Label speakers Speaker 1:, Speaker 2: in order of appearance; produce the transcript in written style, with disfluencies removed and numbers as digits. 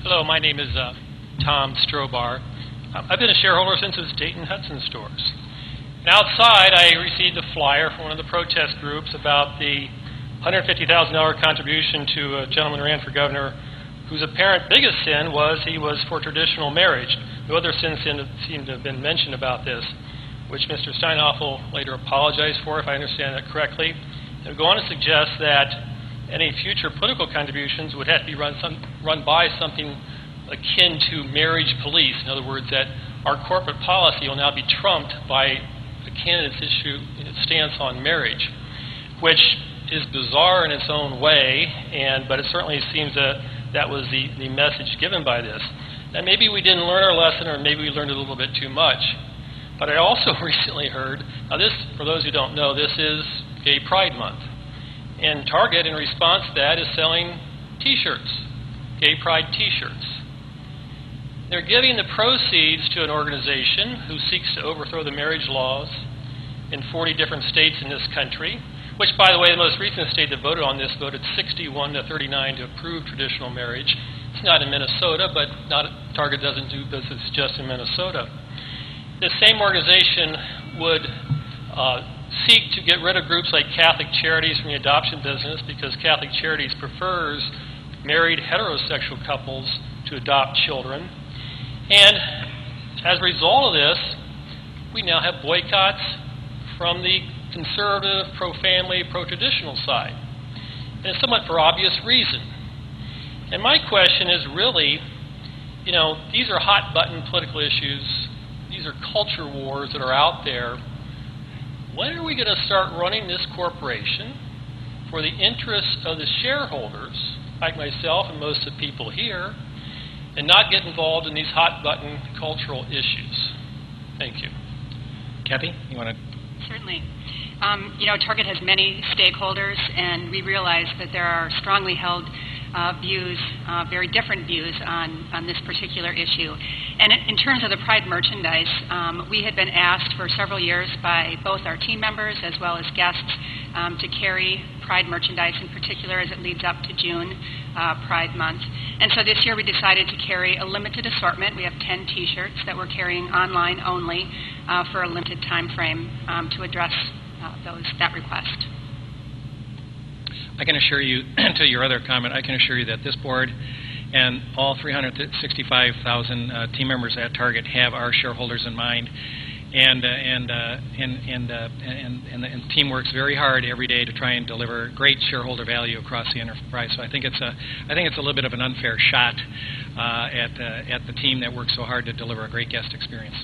Speaker 1: Hello, my name is Tom Strobar. I've been a shareholder since it was Dayton Hudson Stores. And outside, I received a flyer from one of the protest groups about the $150,000 contribution to a gentleman who ran for governor whose apparent biggest sin was he was for traditional marriage. No other sins seem to have been mentioned about this, which Mr. Steinhoff later apologized for, if I understand that correctly. And go on to suggest that any future political contributions would have to be run by something akin to marriage police. In other words, that our corporate policy will now be trumped by the candidate's stance on marriage, which is bizarre in its own way, but it certainly seems that was the message given by this. And maybe we didn't learn our lesson, or maybe we learned a little bit too much. But I also recently heard, now this, for those who don't know, this is Gay Pride Month. And Target, in response to that, is selling T-shirts, Gay Pride T-shirts. They're giving the proceeds to an organization who seeks to overthrow the marriage laws in 40 different states in this country, which, by the way, the most recent state that voted on this voted 61 to 39 to approve traditional marriage. It's not in Minnesota, but Target doesn't do business just in Minnesota. This same organization would seek to get rid of groups like Catholic Charities from the adoption business because Catholic Charities prefers married heterosexual couples to adopt children. And as a result of this, we now have boycotts from the conservative, pro-family, pro-traditional side. And it's somewhat for obvious reason. And my question is really, these are hot-button political issues. These are culture wars that are out there. When are we going to start running this corporation for the interests of the shareholders, like myself and most of the people here, and not get involved in these hot-button cultural issues? Thank you.
Speaker 2: Kathy, you want to?
Speaker 3: Certainly. Target has many stakeholders, and we realize that there are strongly held views, very different views on this particular issue. And in terms of the Pride merchandise, we had been asked for several years by both our team members as well as guests to carry Pride merchandise, in particular as it leads up to June Pride Month. And so this year we decided to carry a limited assortment. We have 10 T-shirts that we're carrying online only for a limited time frame to address that request.
Speaker 2: I can assure you, to your other comment, I can assure you that this board and all 365,000 team members at Target have our shareholders in mind, and the team works very hard every day to try and deliver great shareholder value across the enterprise. So I think it's a little bit of an unfair shot at the team that works so hard to deliver a great guest experience.